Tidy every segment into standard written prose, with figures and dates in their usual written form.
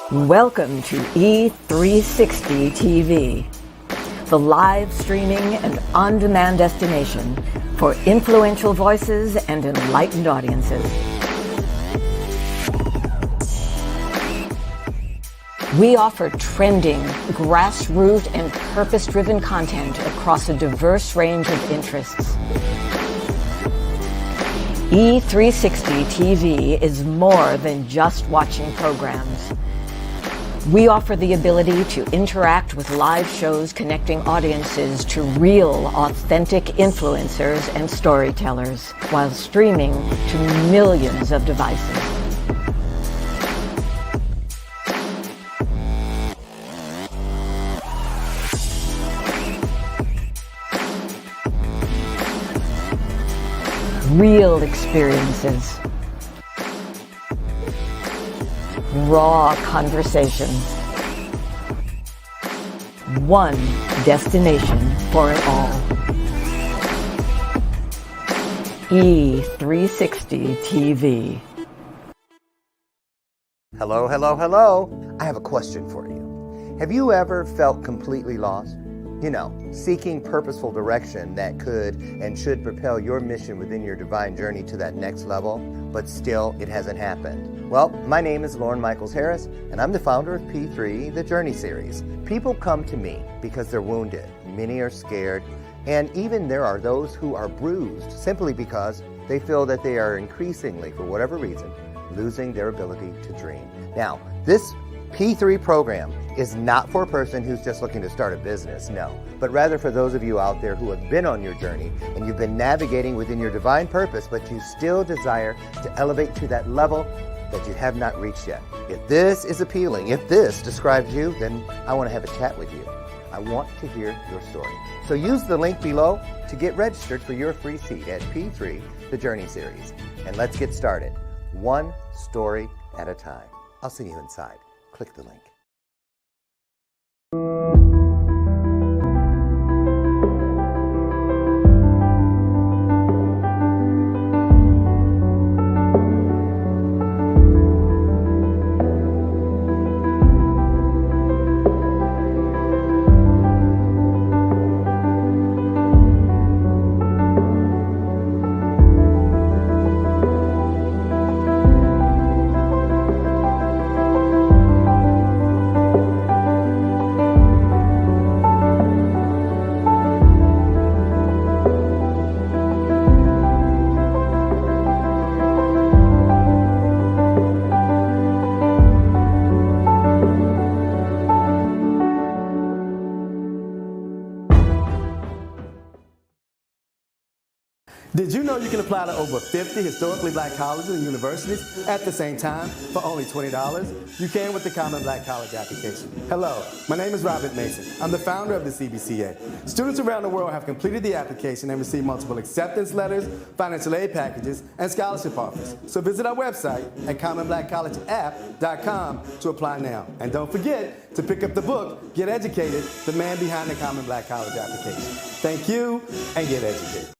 Welcome to E360 TV, the live streaming and on-demand destination for influential voices and enlightened audiences. We offer trending, grassroots, and purpose-driven content across a diverse range of interests. E360 TV is more than just watching programs. We offer the ability to interact with live shows connecting audiences to real, authentic influencers and storytellers while streaming to millions of devices. Real experiences. Raw conversation. One destination for it all. E360 TV. Hello, hello, hello. I have a question for you. Have you ever felt completely lost? You know, seeking purposeful direction that could and should propel your mission within your divine journey to that next level, but still it hasn't happened. Well, my name is Loren Harris, and I'm the founder of P3, the Journey Series. People come to me because they're wounded. Many are scared, and even there are those who are bruised simply because they feel that they are increasingly, for whatever reason, losing their ability to dream. Now, this P3 program is not for a person who's just looking to start a business, no, but rather for those of you out there who have been on your journey and you've been navigating within your divine purpose, but you still desire to elevate to that level that you have not reached yet. If this is appealing, if this describes you, then I want to have a chat with you. I want to hear your story. So use the link below to get registered for your free seat at P3, the Journey Series. And let's get started, one story at a time. I'll see you inside. Click the link. Did you know you can apply to over 50 historically black colleges and universities at the same time for only $20? You can with the Common Black College application. Hello, my name is Robert Mason. I'm the founder of the CBCA. Students around the world have completed the application and received multiple acceptance letters, financial aid packages, and scholarship offers. So visit our website at commonblackcollegeapp.com to apply now. And don't forget to pick up the book, Get Educated, The Man Behind the Common Black College Application. Thank you, and get educated.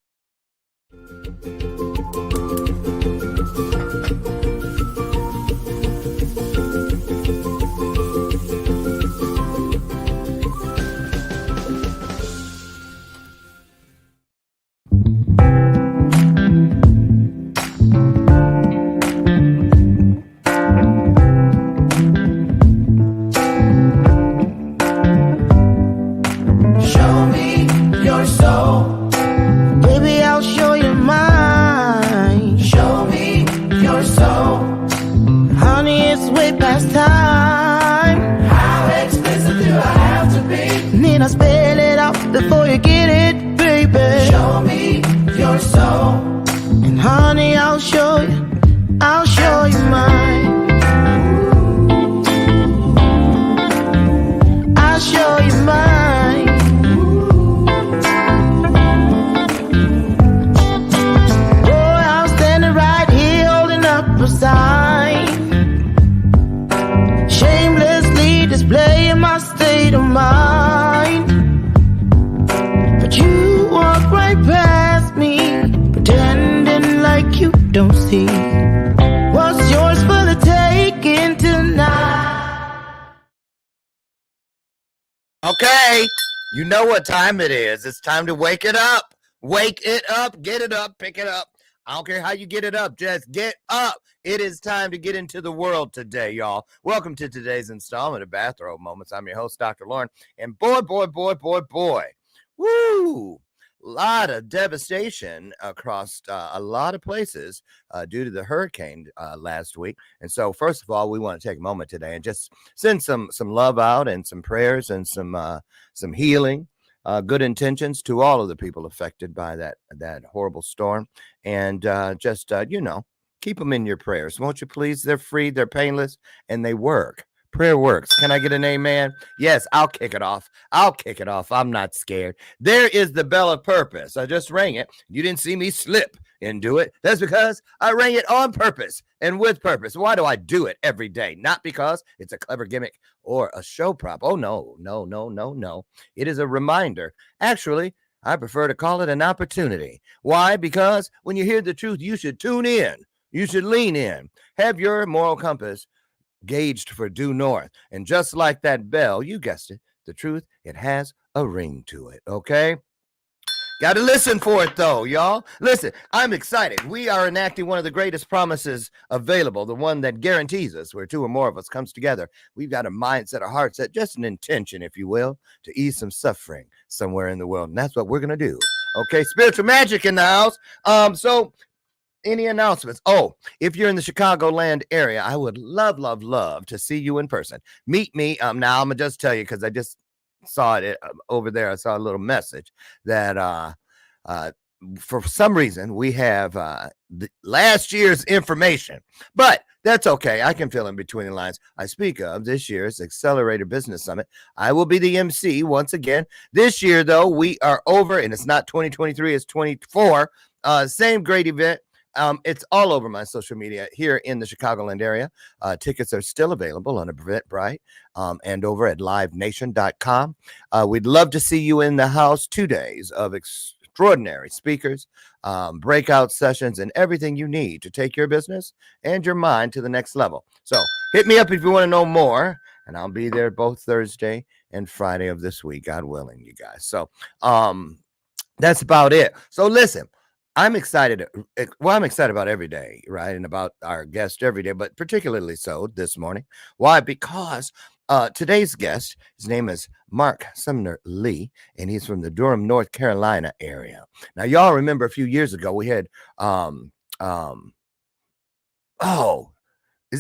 Show me your soul. Baby, I'll show you mine. Show me your soul. Honey, it's way past time. How expensive do I have to be? Need I spell it out before you get it, baby? Show me your soul. And honey, I'll show you mine. I'll show you mine. Shamelessly displaying my state of mind, but you walk right past me, pretending like you don't see what's yours for the taking tonight. Okay, you know what time it is. It's time to wake it up. Wake it up, get it up, pick it up. I don't care how you get it up, just get up. It is time to get into the world today, y'all. Welcome to today's installment of Bathrobe Moments. I'm your host, Dr. Loren. And boy, woo, lot of devastation across a lot of places due to the hurricane last week. And so, first of all, we want to take a moment today and just send some love out and some prayers and some healing, good intentions to all of the people affected by that horrible storm. And keep them in your prayers, won't you please? They're free, they're painless, and they work. Prayer works. Can I get an amen? Yes, I'll kick it off. I'm not scared. There is the bell of purpose. I just rang it. You didn't see me slip and do it. That's because I rang it on purpose and with purpose. Why do I do it every day? Not because it's a clever gimmick or a show prop. Oh, no. It is a reminder. Actually, I prefer to call it an opportunity. Why? Because when you hear the truth, you should tune in. You should lean in. Have your moral compass gauged for due north. And just like that bell, you guessed it, the truth, it has a ring to it, okay? Got to listen for it, though, y'all. Listen, I'm excited. We are enacting one of the greatest promises available, the one that guarantees us where two or more of us comes together. We've got a mindset, a heart set, just an intention, if you will, to ease some suffering somewhere in the world. And that's what we're going to do, okay? Spiritual magic in the house. So any announcements? Oh, if you're in the Chicagoland area, I would love to see you in person. Meet me. Now I'm gonna just tell you because I just saw it over there. I saw a little message that for some reason we have last year's information, but that's okay. I can fill in between the lines. I speak of this year's Accelerator Business Summit. I will be the MC once again. This year, though, we are over, and it's not 2023, it's 24. Same great event. It's all over my social media here in the Chicagoland area. Tickets are still available on Eventbrite and over at livenation.com. We'd love to see you in the house. 2 days of extraordinary speakers, breakout sessions, and everything you need to take your business and your mind to the next level. So hit me up if you want to know more, and I'll be there both Thursday and Friday of this week, God willing, you guys. So that's about it. So listen. I'm excited. Well, I'm excited about every day, right? And about our guest every day, but particularly so this morning. Why? Because today's guest, his name is Mark Sumner Lee, and he's from the Durham, North Carolina area. Now, y'all remember a few years ago, we had, is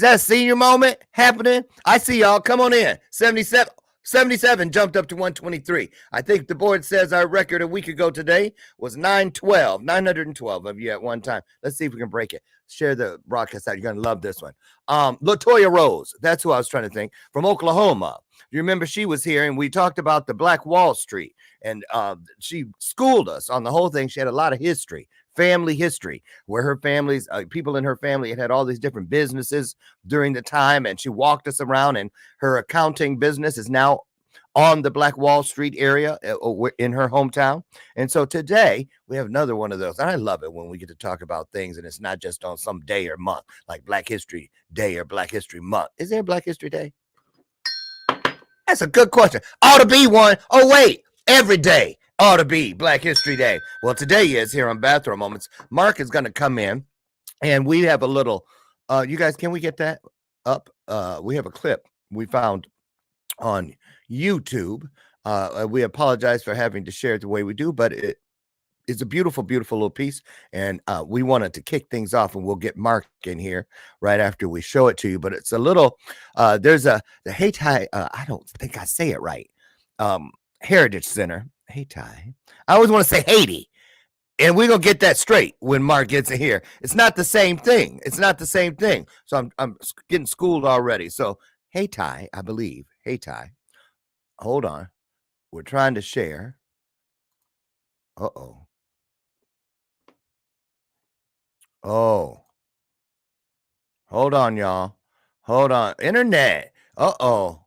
that a senior moment happening? I see y'all. Come on in. 77 jumped up to 123. I think the board says our record a week ago today was 912 of you at one time. Let's see if we can break it. Share the broadcast out. You're going to love this one. LaToya Rose, that's who I was trying to think, from Oklahoma. You remember she was here and we talked about the Black Wall Street, and she schooled us on the whole thing. She had a lot of history. Family history, where her family's people in her family had all these different businesses during the time, and she walked us around, and her accounting business is now on the Black Wall Street area in her hometown. And so today we have another one of those. And I love it when we get to talk about things and it's not just on some day or month like Black History Day or Black History Month. Is there a Black History Day? That's a good question. Ought to be one. Oh, wait, every day ought to be Black History Day. Well, today is here on Bathroom Moments. Mark is going to come in and we have a little, you guys, can we get that up? We have a clip we found on YouTube. We apologize for having to share it the way we do, but it's a beautiful, beautiful little piece. And we wanted to kick things off, and we'll get Mark in here right after we show it to you. But it's a little, there's the Hayti, I don't think I say it right. Heritage Center, Hayti. I always want to say Haiti. And we're going to get that straight when Mark gets in here. It's not the same thing. It's not the same thing. So I'm getting schooled already. So Hayti, I believe. Hayti. Hold on. We're trying to share. Uh-oh. Oh. Hold on, y'all. Hold on. Internet. Uh-oh.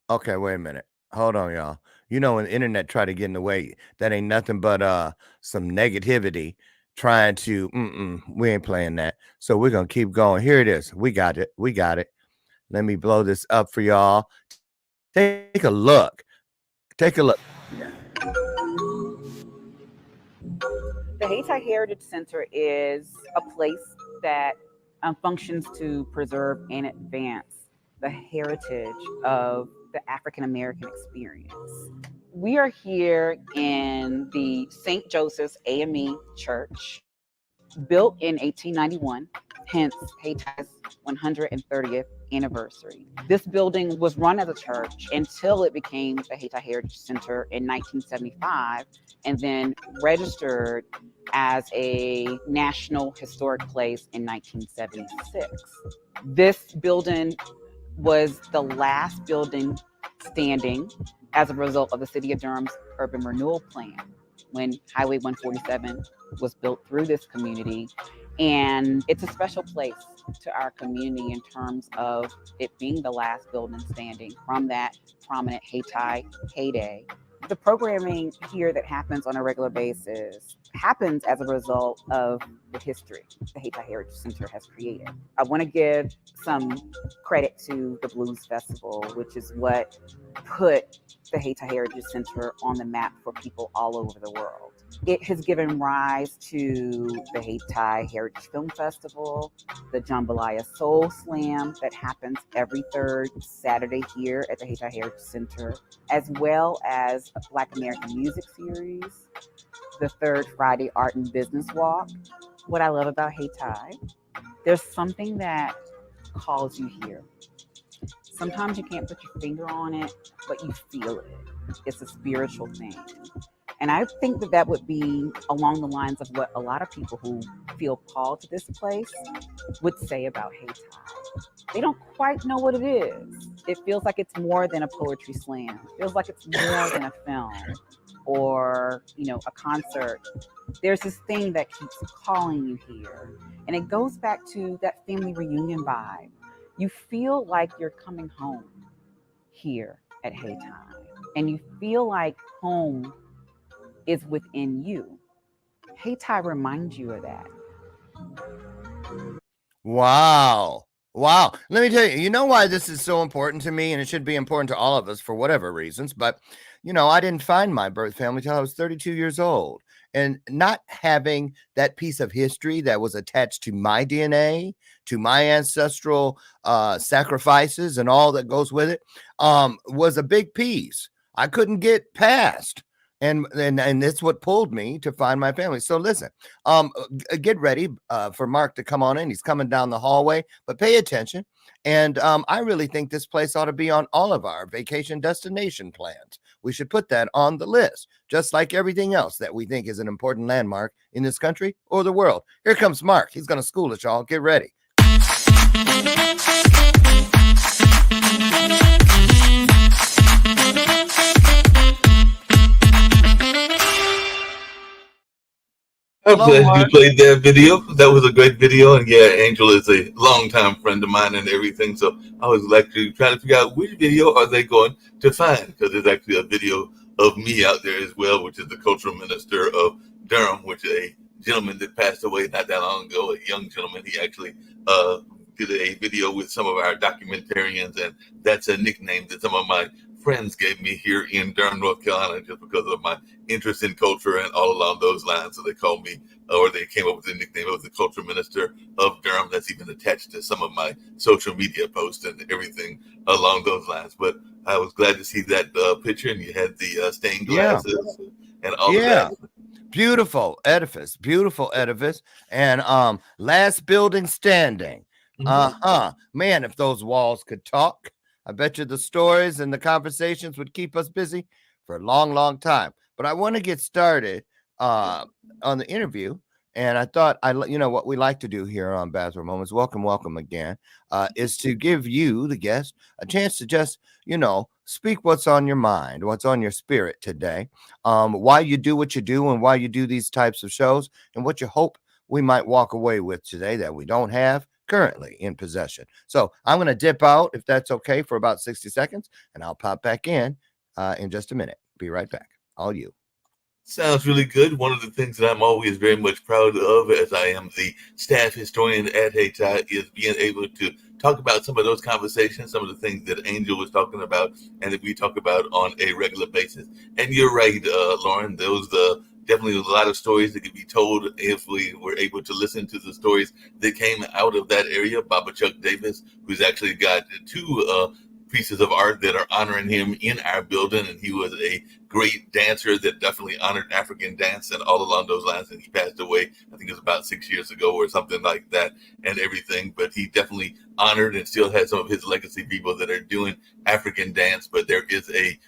Okay, wait a minute. Hold on, y'all. You know, when the internet try to get in the way, that ain't nothing but some negativity trying to, we ain't playing that. So we're going to keep going. Here it is. We got it. We got it. Let me blow this up for y'all. Take a look. Take a look. The Hayti Heritage Center is a place that functions to preserve and advance the heritage of the African American experience. We are here in the St. Joseph's AME Church, built in 1891, hence Haiti's 130th anniversary. This building was run as a church until it became the Hayti Heritage Center in 1975, and then registered as a National Historic Place in 1976. This building was the last building standing as a result of the City of Durham's urban renewal plan when Highway 147 was built through this community. And it's a special place to our community in terms of it being the last building standing from that prominent Hayti heyday. The programming here that happens on a regular basis happens as a result of the history the Hayti Heritage Center has created. I want to give some credit to the Blues Festival, which is what put the Hayti Heritage Center on the map for people all over the world. It has given rise to the Hayti Heritage Film Festival, the Jambalaya Soul Slam that happens every third Saturday here at the Hayti Heritage Center, as well as a Black American Music Series, the third Friday Art and Business Walk. What I love about Hayti, there's something that calls you here. Sometimes you can't put your finger on it, but you feel it. It's a spiritual thing. And I think that would be along the lines of what a lot of people who feel called to this place would say about Hayti. They don't quite know what it is. It feels like it's more than a poetry slam. It feels like it's more than a film or, a concert. There's this thing that keeps calling you here. And it goes back to that family reunion vibe. You feel like you're coming home here at Hayti. And you feel like home is within you. Hayti reminds you of that. Wow. Wow. Let me tell you, you know why this is so important to me, and it should be important to all of us for whatever reasons, but I didn't find my birth family till I was 32 years old. And not having that piece of history that was attached to my DNA, to my ancestral sacrifices and all that goes with it, was a big piece. I couldn't get past. And that's what pulled me to find my family. So listen, get ready for Mark to come on in. He's coming down the hallway, but pay attention. And I really think this place ought to be on all of our vacation destination plans. We should put that on the list, just like everything else that we think is an important landmark in this country or the world. Here comes Mark. He's going to school us, y'all. Get ready. I'm glad you played that video. That was a great video. And yeah, Angel is a longtime friend of mine and everything. So I was actually trying to figure out which video are they going to find, because there's actually a video of me out there as well, which is the cultural minister of Durham, which is a gentleman that passed away not that long ago, a young gentleman. He actually did a video with some of our documentarians, and that's a nickname that some of my friends gave me here in Durham, North Carolina, just because of my interest in culture and all along those lines. So they called me, or they came up with the nickname of the cultural minister of Durham. That's even attached to some of my social media posts and everything along those lines. But I was glad to see that picture, and you had the stained glasses and all of that. Beautiful edifice. And last building standing. Man, if those walls could talk, I bet you the stories and the conversations would keep us busy for a long, long time. But I want to get started on the interview. And I thought, what we like to do here on Bathroom Moments, welcome again, is to give you, the guest, a chance to just, speak what's on your mind, what's on your spirit today, why you do what you do and why you do these types of shows, and what you hope we might walk away with today that we don't have currently in possession. So I'm going to dip out, if that's okay, for about 60 seconds, and I'll pop back in just a minute. Be right back. All you. Sounds really good. One of the things that I'm always very much proud of, as I am the staff historian at Hayti, is being able to talk about some of those conversations, some of the things that Angel was talking about, and that we talk about on a regular basis. And you're right, Loren. Those definitely a lot of stories that could be told if we were able to listen to the stories that came out of that area. Baba Chuck Davis, who's actually got two pieces of art that are honoring him in our building, and he was a great dancer that definitely honored African dance and all along those lines. And he passed away, I think it was about 6 years ago or something like that, and everything. But he definitely honored and still has some of his legacy people that are doing African dance. But there is a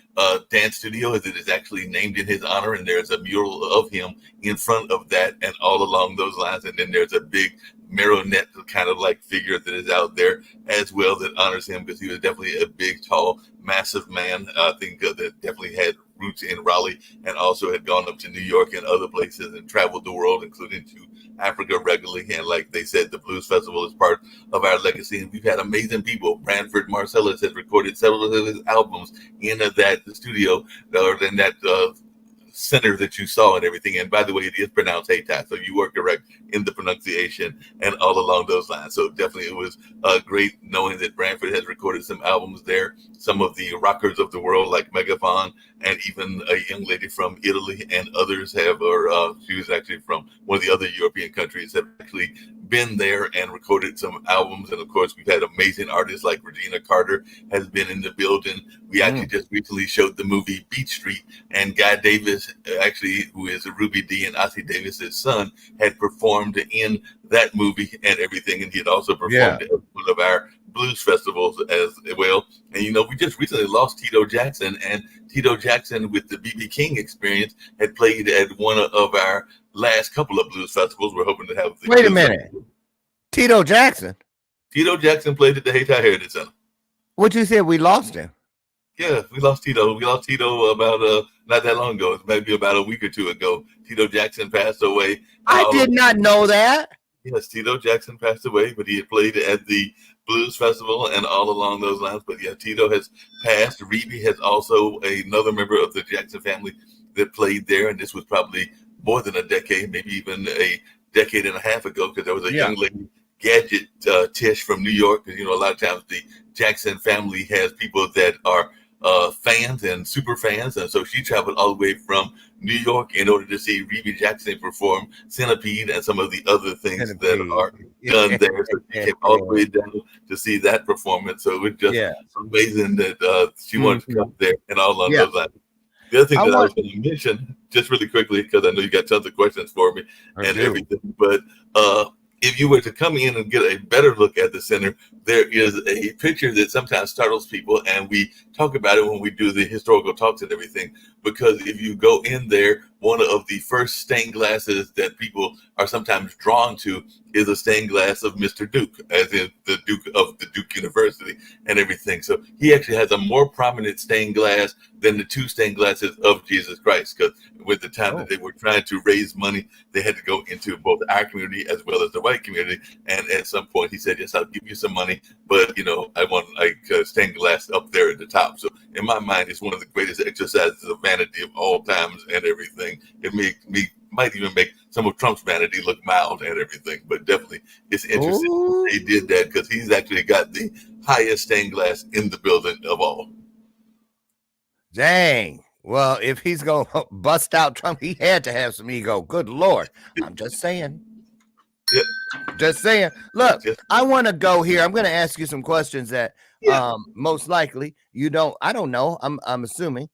dance studio that is actually named in his honor, and there's a mural of him in front of that and all along those lines. And then there's a big marionette kind of like figure that is out there as well that honors him, because he was definitely a big, tall, massive man. I think that definitely had roots in Raleigh and also had gone up to New York and other places and traveled the world, including to Africa regularly. And like they said, the Blues Festival is part of our legacy, and we've had amazing people. Branford Marcellus has recorded several of his albums in that studio or in that center that you saw and everything. And by the way, it is pronounced Hayti, so you were correct in the pronunciation and all along those lines. So definitely it was great knowing that Branford has recorded some albums there. Some of the rockers of the world like Megaphon, and even a young lady from Italy and others have, or she was actually from one of the other European countries, have actually been there and recorded some albums. And of course, we've had amazing artists like Regina Carter has been in the building. We actually just recently showed the movie Beat Street, and Guy Davis, actually, who is Ruby Dee and Ossie Davis's son, had performed in that movie and everything. And he had also performed at one of our blues festivals as well. And, you know, we just recently lost Tito Jackson, and Tito Jackson with the B.B. King experience had played at one of our last couple of blues festivals. We're hoping to have. Wait a minute. Festival. Tito Jackson? Tito Jackson played at the Hayti Heritage Center. What you said? We lost him? Yeah, we lost Tito. We lost Tito about not that long ago. Maybe about a week or two ago. Tito Jackson passed away. I did not know that. Yes, Tito Jackson passed away, but he had played at the Blues Festival and all along those lines. But yeah, Tito has passed. Reeby has also another member of the Jackson family that played there, and this was probably more than a decade, maybe even a decade and a half ago, because there was a young lady, Gadget Tish from New York. Because, you know, a lot of times the Jackson family has people that are fans and super fans, and so she traveled all the way from New York in order to see Reeby Jackson perform Centipede and some of the other things that are done there. So she came all the way down to see that performance. So it was just amazing that she wanted to come there and all along those lines. The other thing that I was going to mention, just really quickly, because I know you got tons of questions for me and everything, but if you were to come in and get a better look at the center, there is a picture that sometimes startles people, and we talk about it when we do the historical talks and everything, because if you go in there, one of the first stained glasses that people are sometimes drawn to is a stained glass of Mr. Duke, as in the Duke of the Duke University and everything. So he actually has a more prominent stained glass than the two stained glasses of Jesus Christ, because with the time that they were trying to raise money, they had to go into both our community as well as the white community. And at some point he said, yes, I'll give you some money, but, you know, I want like stained glass up there at the top. So in my mind, it's one of the greatest exercises of vanity of all times and everything. It might even make some of Trump's vanity look mild and everything, but definitely it's interesting they did that, because he's actually got the highest stained glass in the building of all. Dang. Well, if he's going to bust out Trump, he had to have some ego. Good Lord. I'm just saying. Yeah. Just saying. Look, I want to go here. I'm going to ask you some questions that most likely you don't. I don't know. I'm assuming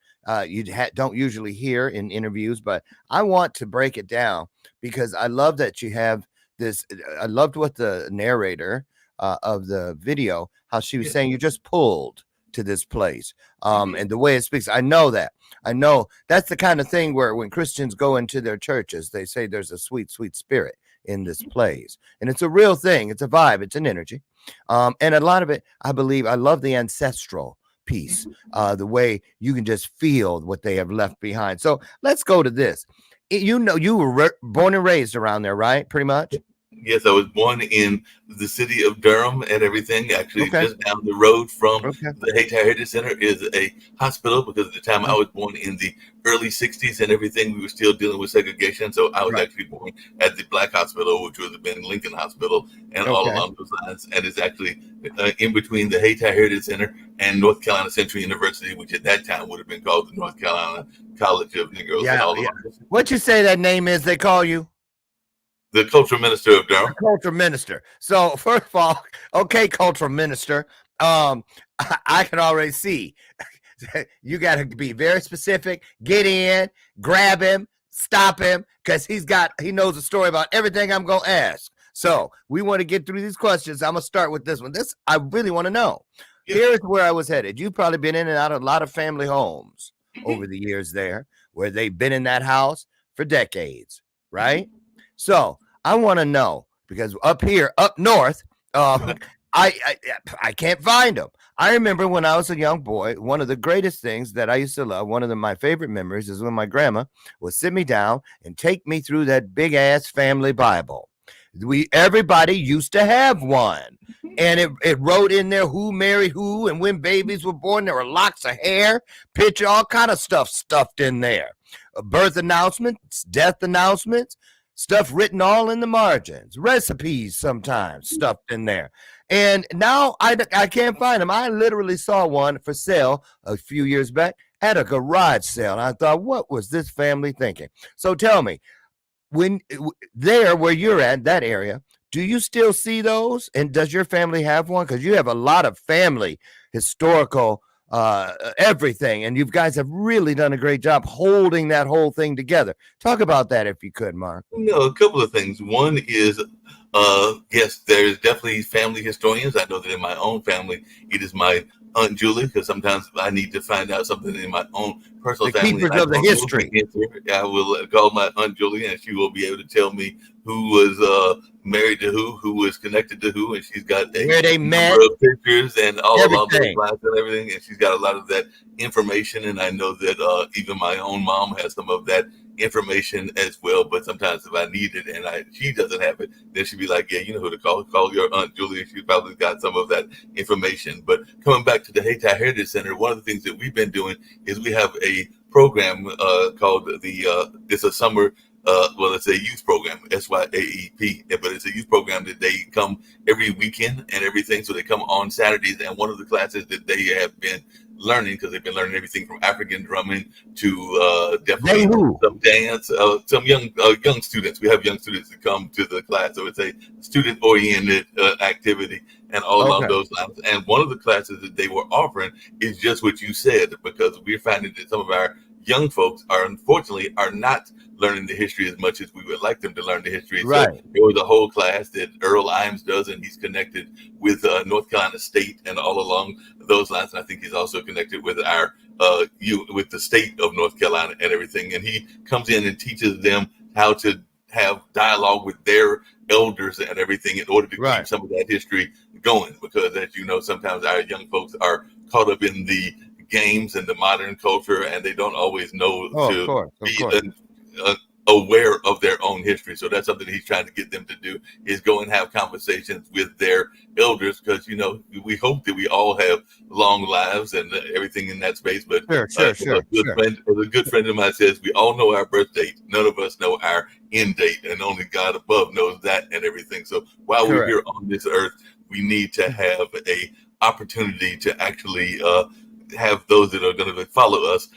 you don't usually hear in interviews, but I want to break it down because I love that you have this. I loved what the narrator of the video, how she was saying you just pulled to this place, and the way it speaks. I know that's the kind of thing where when Christians go into their churches, they say there's a sweet, sweet spirit in this place, and it's a real thing. It's a vibe. It's an energy, and a lot of it, I believe. I love the ancestral piece, the way you can just feel what they have left behind. So let's go to this. You know, you were born and raised around there, right? Pretty much. Yes, I was born in the city of Durham and everything. Actually, just down the road from the Hayti Heritage Center is a hospital, because at the time I was born in the early 60s and everything, we were still dealing with segregation. So I was actually born at the Black Hospital, which would have been Lincoln Hospital, and all along those lines. And it's actually in between the Hayti Heritage Center and North Carolina Central University, which at that time would have been called the North Carolina College of Negroes. And all along. What you say that name is they call you? The cultural minister of Durham. Cultural minister. So first of all, okay, cultural minister. I can already see you got to be very specific. Get in, grab him, stop him, because he knows a story about everything I'm gonna ask. So we want to get through these questions. I'm gonna start with this one. This I really want to know. Here's where I was headed. You've probably been in and out of a lot of family homes over the years there, where they've been in that house for decades, right? So I want to know, because up here, up north, I can't find them. I remember when I was a young boy, one of the greatest things that I used to love, one of my favorite memories, is when my grandma would sit me down and take me through that big ass family Bible. Everybody used to have one, and it wrote in there who married who and when babies were born. There were locks of hair, picture, all kind of stuff stuffed in there. Birth announcements, death announcements, stuff written all in the margins, recipes sometimes stuffed in there. And now I can't find them. I literally saw one for sale a few years back at a garage sale. And I thought, what was this family thinking? So tell me, when there where you're at, that area, do you still see those? And does your family have one? Because you have a lot of family historical everything, and you guys have really done a great job holding that whole thing together. Talk about that if you could, Mark. A couple of things. One is yes, there's definitely family historians. I know that in my own family, it is my Aunt Julie, because sometimes I need to find out something in my own personal family. Keepers of the history. I will call my Aunt Julie, and she will be able to tell me who was married to who was connected to who, and she's got where they met, number of pictures and all along those lines and everything, and she's got a lot of that information. And I know that even my own mom has some of that information as well. But sometimes if I need it and she doesn't have it, then she'd be like, yeah, you know who to call your Aunt Julie. She's probably got some of that information. But coming back to the Hayti Heritage Center, one of the things that we've been doing is we have a program called it's a summer it's a youth program, SYAEP, but it's a youth program that they come every weekend and everything. So they come on Saturdays, and one of the classes that they have been learning, because they've been learning everything from African drumming to definitely some dance, some young students. We have young students that come to the class, so it's a student-oriented activity and all along those lines. And one of the classes that they were offering is just what you said, because we're finding that some of our young folks are not learning the history as much as we would like them to learn the history. Right. So there was a whole class that Earl Imes does, and he's connected with North Carolina State and all along those lines. And I think he's also connected with our with the state of North Carolina and everything. And he comes in and teaches them how to have dialogue with their elders and everything in order to keep some of that history going. Because as you know, sometimes our young folks are caught up in the games and the modern culture, and they don't always know aware of their own history. So that's something he's trying to get them to do, is go and have conversations with their elders, because we hope that we all have long lives and everything in that space. But a good friend of mine says, we all know our birth date, none of us know our end date, and only God above knows that and everything. So while we're here on this earth, we need to have a opportunity to actually have those that are going to follow us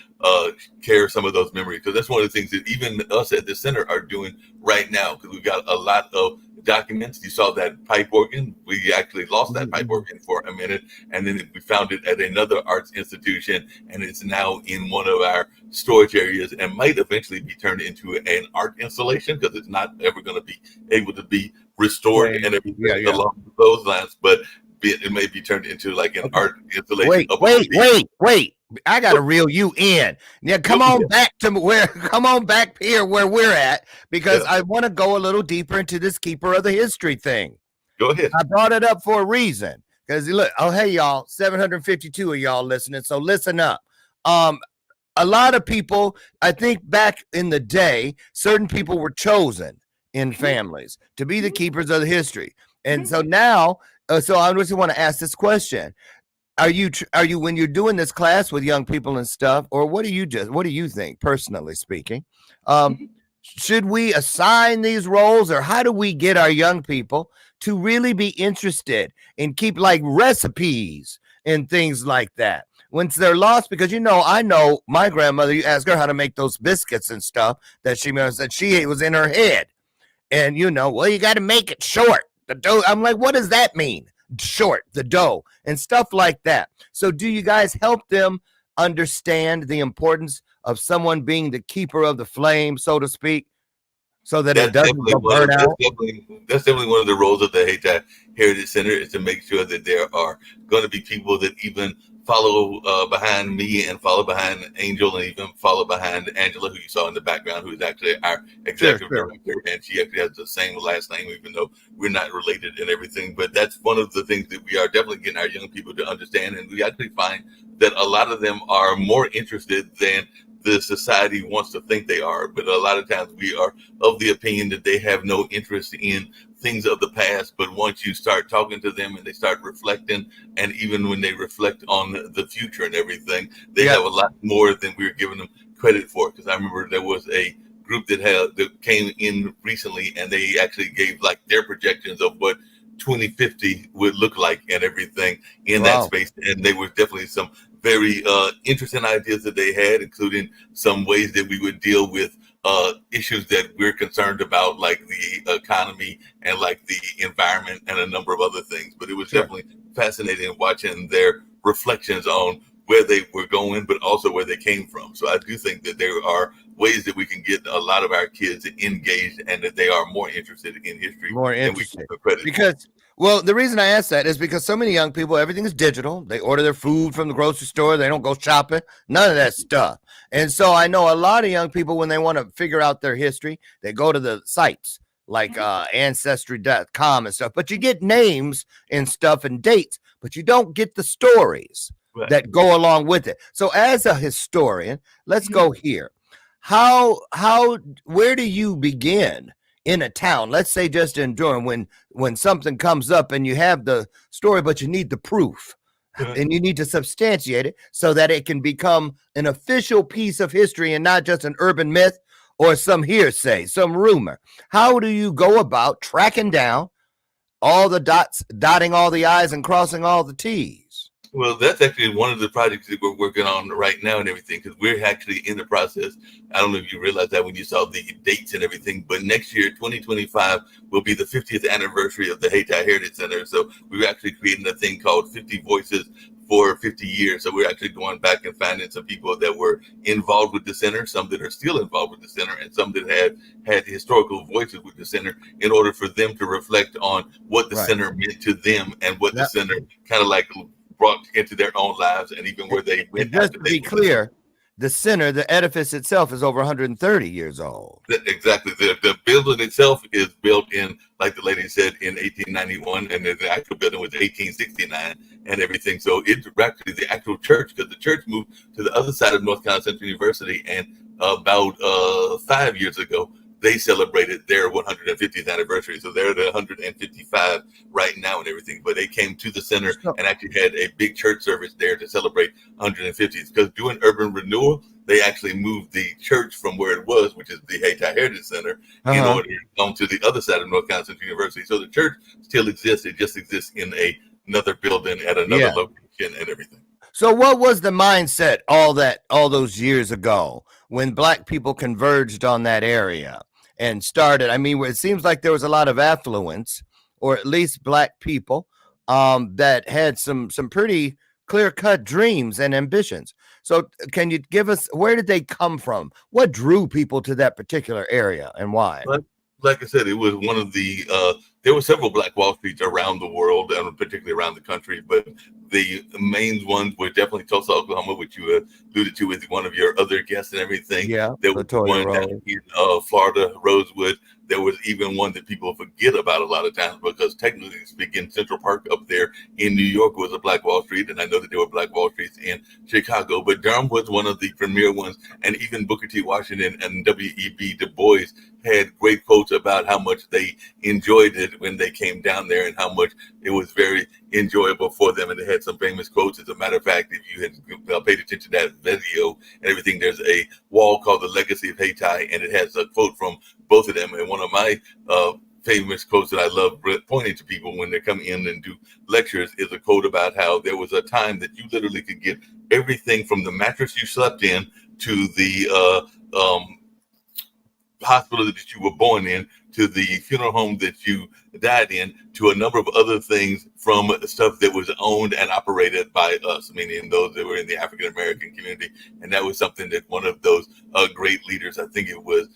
carry some of those memories, because that's one of the things that even us at the center are doing right now, because we've got a lot of documents. You saw that pipe organ. We actually lost that pipe organ for a minute, and then we found it at another arts institution, and it's now in one of our storage areas and might eventually be turned into an art installation, because it's not ever going to be able to be restored and everything along those lines. But it may be turned into like an art installation. Wait. I gotta reel you in. Yeah, come on back here where we're at, because I want to go a little deeper into this keeper of the history thing. Go ahead. I brought it up for a reason, because look, hey y'all, 752 of y'all listening, so listen up. A lot of people, I think back in the day, certain people were chosen in families, to be the keepers of the history. And so now, so I just want to ask this question. Are you when you're doing this class with young people and stuff, or what do you think, personally speaking? Should we assign these roles, or how do we get our young people to really be interested and keep like recipes and things like that once they're lost? Because I know my grandmother, you ask her how to make those biscuits and stuff that she was in her head. And well, you got to make it short. The dough. I'm like, what does that mean? Short, the dough and stuff like that. So do you guys help them understand the importance of someone being the keeper of the flame, so to speak, so that it doesn't burn out? That's definitely one of the roles of the Hayti Heritage Center, is to make sure that there are going to be people that even follow behind me and follow behind Angel and even follow behind Angela, who you saw in the background, who is actually our executive director. And she actually has the same last name, even though we're not related and everything. But that's one of the things that we are definitely getting our young people to understand. And we actually find that a lot of them are more interested than the society wants to think they are. But a lot of times we are of the opinion that they have no interest in things of the past. But once you start talking to them and they start reflecting, and even when they reflect on the future and everything, they have a lot more than we're giving them credit for. Because I remember there was a group that came in recently, and they actually gave like their projections of what 2050 would look like and everything in that space. And they were definitely some very interesting ideas that they had, including some ways that we would deal with issues that we're concerned about, like the economy and like the environment and a number of other things. But it was definitely fascinating watching their reflections on where they were going, but also where they came from. So I do think that there are ways that we can get a lot of our kids engaged, and that they are more interested in history than we give them credit for. Well, the reason I ask that is because so many young people, everything is digital. They order their food from the grocery store. They don't go shopping, none of that stuff. And so I know a lot of young people, when they want to figure out their history, they go to the sites like ancestry.com and stuff. But you get names and stuff and dates, but you don't get the stories that go along with it. So as a historian, let's go here. Where do you begin in a town? Let's say just in Durham, when something comes up and you have the story, but you need the proof and you need to substantiate it so that it can become an official piece of history and not just an urban myth or some hearsay, some rumor. How do you go about tracking down all the dots, dotting all the I's and crossing all the T's? Well, that's actually one of the projects that we're working on right now and everything, because we're actually in the process. I don't know if you realized that when you saw the dates and everything, but next year, 2025, will be the 50th anniversary of the Hayti Heritage Center. So we're actually creating a thing called 50 Voices for 50 years. So we're actually going back and finding some people that were involved with the center, some that are still involved with the center, and some that had historical voices with the center, in order for them to reflect on what the center meant to them and what the center kind of like brought into their own lives, and even where they went. Just to be clear, the center, the edifice itself, is over 130 years old. Exactly. The building itself is built in, like the lady said, in 1891, and the actual building was 1869 and everything. So it's actually the actual church, because the church moved to the other side of North Carolina Central University, and about 5 years ago, they celebrated their 150th anniversary. So they're at 155 right now and everything. But they came to the center and actually had a big church service there to celebrate 150th. Because doing urban renewal, they actually moved the church from where it was, which is the Hayti Heritage Center, in order to go to the other side of North Carolina Central University. So the church still exists. It just exists in another building at another location and everything. So what was the mindset all those years ago when Black people converged on that area and started? I mean, it seems like there was a lot of affluence, or at least Black people that had some pretty clear-cut dreams and ambitions. So can you give us, where did they come from? What drew people to that particular area and why? Like I said, it was one of the, there were several Black Wall Streets around the world, and particularly around the country, but the main ones were definitely Tulsa, Oklahoma, which you alluded to with one of your other guests and everything. Yeah, there was Latoya one Rose. down in Florida, Rosewood. There was even one that people forget about a lot of times because technically speaking, Central Park up there in New York was a Black Wall Street, and I know that there were Black Wall Streets in Chicago, but Durham was one of the premier ones, and even Booker T. Washington and W.E.B. Du Bois had great quotes about how much they enjoyed it when they came down there and how much it was very enjoyable for them. And they had some famous quotes. As a matter of fact, if you had paid attention to that video and everything, there's a wall called The Legacy of Hayti, and it has a quote from both of them. And one of my famous quotes that I love pointing to people when they come in and do lectures is a quote about how there was a time that you literally could get everything from the mattress you slept in to the hospital that you were born in, to the funeral home that you died in, to a number of other things from stuff that was owned and operated by us, meaning those that were in the African American community. And that was something that one of those great leaders, I think it was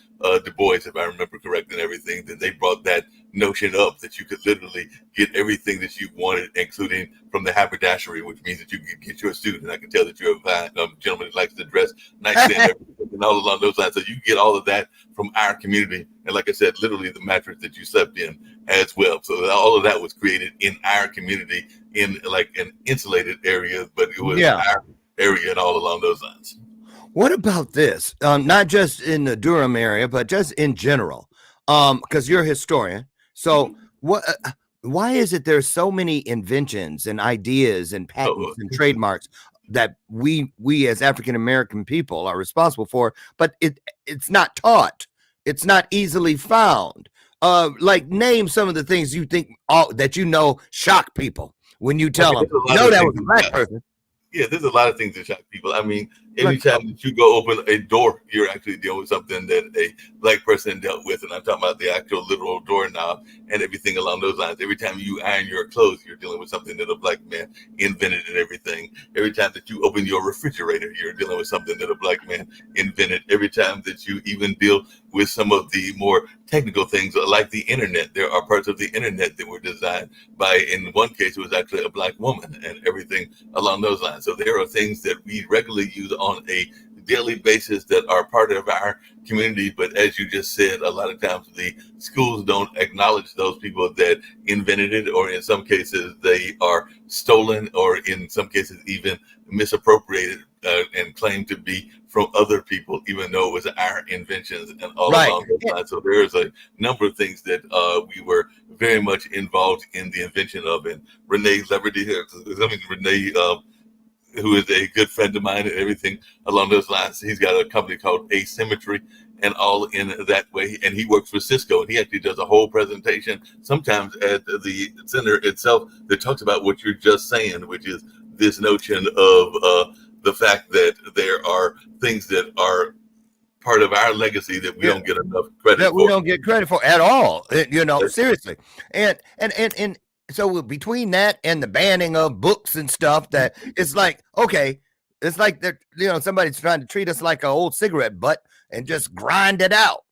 Du Bois, if I remember correctly, and everything, that they brought that notion up that you could literally get everything that you wanted, including from the haberdashery, which means that you could get your suit. And I can tell that you're a gentleman that likes to dress nicely and all along those lines. So you get all of that from our community. And like I said, literally the mattress that you slept in as well. So all of that was created in our community in like an insulated area, but it was our area and all along those lines. What about this? Not just in the Durham area, but just in general, because you're a historian. So what? Why is it there's so many inventions and ideas and patents and trademarks that we as African American people are responsible for, but it's not taught. It's not easily found. Like name some of the things you think that shock people when you tell them, that was a Black person. Yeah, there's a lot of things that shock people. I mean, anytime that you go open a door, you're actually dealing with something that a Black person dealt with. And I'm talking about the actual literal doorknob and everything along those lines. Every time you iron your clothes, you're dealing with something that a Black man invented and everything. Every time that you open your refrigerator, you're dealing with something that a Black man invented. Every time that you even deal with some of the more technical things like the internet, there are parts of the internet that were designed by, in one case, it was actually a Black woman and everything along those lines. So there are things that we regularly use on a daily basis that are part of our community. But as you just said, a lot of times the schools don't acknowledge those people that invented it, or in some cases they are stolen, or in some cases even misappropriated and claimed to be from other people, even though it was our inventions and all along those lines. So there's a number of things that we were very much involved in the invention of. And Renee Leverty, who is a good friend of mine and everything along those lines, he's got a company called Asymmetry and all in that way. And he works for Cisco, and he actually does a whole presentation sometimes at the center itself that talks about what you're just saying, which is this notion of the fact that there are things that are part of our legacy that we don't get enough credit for. We don't get credit for at all, seriously. And so between that and the banning of books and stuff, that it's like, okay, it's like they're, somebody's trying to treat us like an old cigarette butt and just grind it out,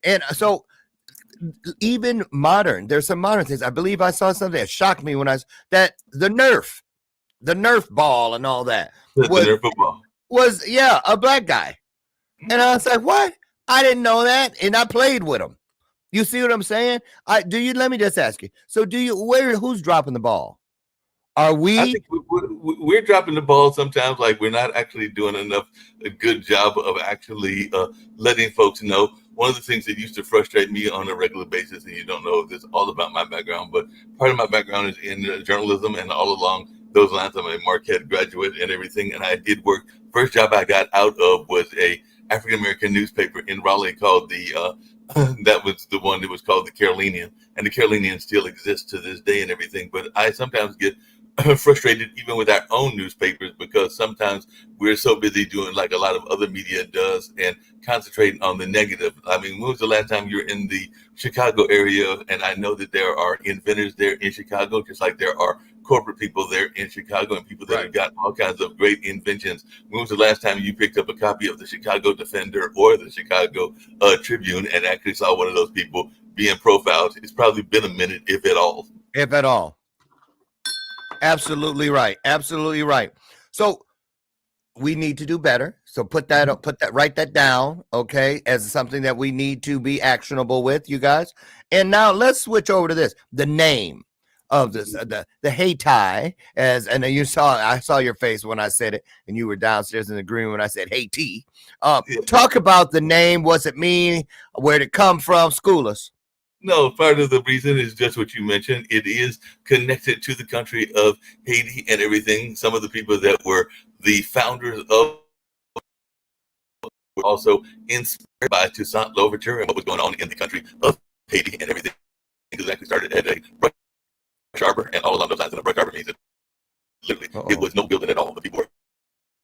And so even modern, there's some modern things. I believe I saw something that shocked me when the Nerf ball and all that was a Black guy. And I was like, what? I didn't know that. And I played with him. You see what I'm saying? Let me just ask you. So who's dropping the ball? Are we? I think we're dropping the ball sometimes. Like we're not actually doing a good job of actually letting folks know. One of the things that used to frustrate me on a regular basis, and you don't know this all about my background, but part of my background is in journalism, and all along those lines, I'm a Marquette graduate and everything. And I did work. First job I got out of was a African American newspaper in Raleigh called that was the one that was called the Carolinian, and the Carolinian still exists to this day and everything. But I sometimes get frustrated even with our own newspapers, because sometimes we're so busy doing like a lot of other media does and concentrating on the negative. I mean, when was the last time you were in the Chicago area? And I know that there are inventors there in Chicago, just like there are corporate people there in Chicago and people that have got all kinds of great inventions. When was the last time you picked up a copy of the Chicago Defender or the Chicago Tribune and actually saw one of those people being profiled? It's probably been a minute, if at all. If at all. Absolutely right. Absolutely right. So we need to do better. So write that down, okay, as something that we need to be actionable with, you guys. And now let's switch over to this. The name of this, the Hayti, I saw your face when I said it, and you were downstairs in the green when I said Hayti. Talk about the name. What's it mean? Where'd it come from? School us. No, part of the reason is just what you mentioned. It is connected to the country of Haiti and everything. Some of the people that were the founders of were also inspired by Toussaint Louverture and what was going on in the country of Haiti and everything. It actually started at a brush arbor and all along those lines. And a brush arbor means that literally it was no building at all. The people were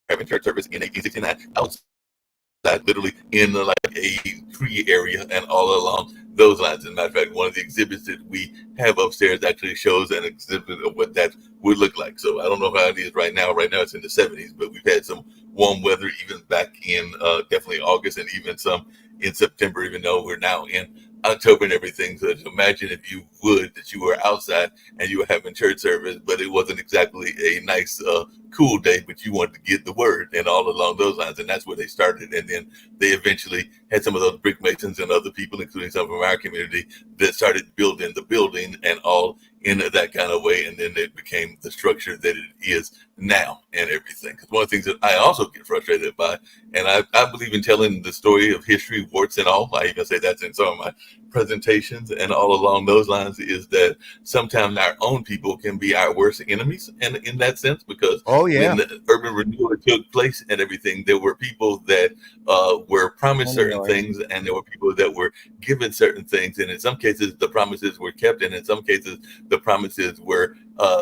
having church service in 1869 outside, literally in like a tree area and all along those lines. As a matter of fact, one of the exhibits that we have upstairs actually shows an exhibit of what that would look like. So I don't know how it is right now. Right now it's in the 70s, but we've had some warm weather even back in definitely August and even some in September, even though we're now in October and everything. So imagine if you would that you were outside and you were having church service, but it wasn't exactly a nice cool day, but you wanted to get the word and all along those lines. And that's where they started. And then they eventually had some of those brick masons and other people, including some from our community, that started building the building and all in that kind of way. And then it became the structure that it is now and everything. Because one of the things that I also get frustrated by, and I believe in telling the story of history, warts and all. I even say that's in some of my presentations and all along those lines, is that sometimes our own people can be our worst enemies. And in that sense, because when the urban renewal took place and everything, there were people that were promised certain things, and there were people that were given certain things. And in some cases, the promises were kept. And in some cases, the promises were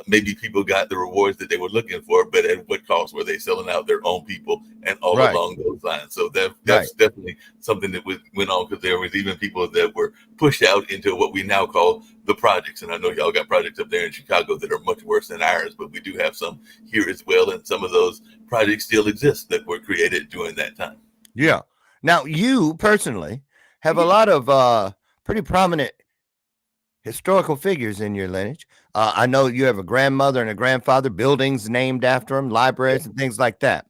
maybe people got the rewards that they were looking for, but at what cost were they selling out their own people and all along those lines? So that's definitely something that went on, because there was even people that were pushed out into what we now call the projects. And I know y'all got projects up there in Chicago that are much worse than ours, but we do have some here as well. And some of those projects still exist that were created during that time. Yeah. Now, you personally have a lot of pretty prominent historical figures in your lineage. I know you have a grandmother and a grandfather, buildings named after them, libraries and things like that.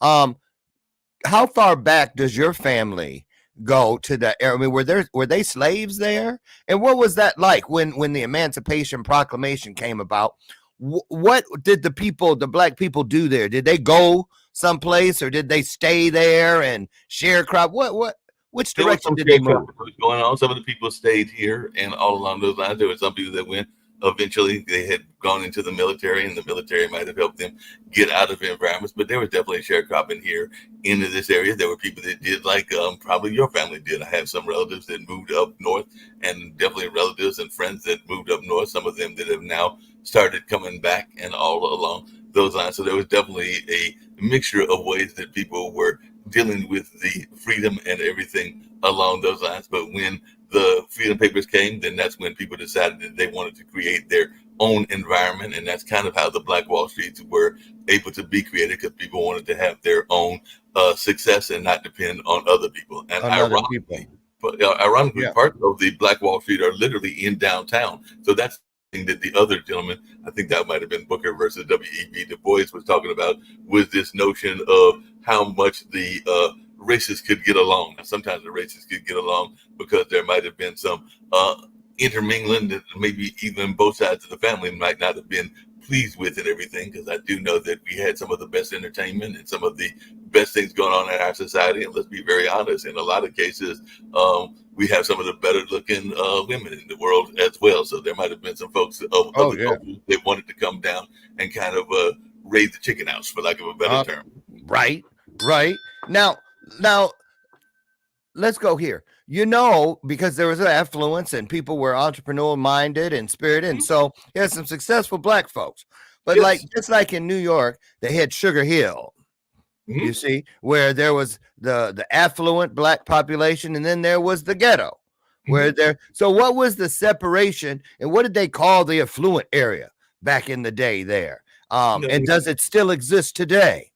How far back does your family go to that era? I mean, were they slaves there? And what was that like when the Emancipation Proclamation came about? What did the black people do there? Did they go someplace, or did they stay there and sharecrop? Which direction did they move? Going on. Some of the people stayed here and all along those lines. There were some people that went. Eventually, they had gone into the military, and the military might have helped them get out of environments. But there was definitely sharecropping here into this area. There were people that did, like probably your family did. I have some relatives that moved up north, and definitely relatives and friends that moved up north. Some of them that have now started coming back and all along those lines. So there was definitely a mixture of ways that people were dealing with the freedom and everything along those lines. But when the Freedom Papers came, then that's when people decided that they wanted to create their own environment. And that's kind of how the Black Wall Streets were able to be created, because people wanted to have their own success and not depend on other people. And ironically, parts of the Black Wall Street are literally in downtown. So that's that the other gentleman, I think that might have been Booker versus W.E.B. Du Bois, was talking about, was this notion of how much the races could get along. Now, sometimes the races could get along because there might have been some intermingling that maybe even both sides of the family might not have been pleased with and everything, because I do know that we had some of the best entertainment and some of the best things going on in our society. And let's be very honest, in a lot of cases, we have some of the better looking women in the world as well. So there might have been some folks of other cultures that wanted to come down and kind of raise the chicken house, for lack of a better term. Right. Now, let's go here. Because there was an affluence and people were entrepreneurial minded and spirited. And so there's some successful black folks. But just like in New York, they had Sugar Hill, you see, where there was the affluent black population, and then there was the ghetto. So what was the separation, and what did they call the affluent area back in the day there? And does it still exist today?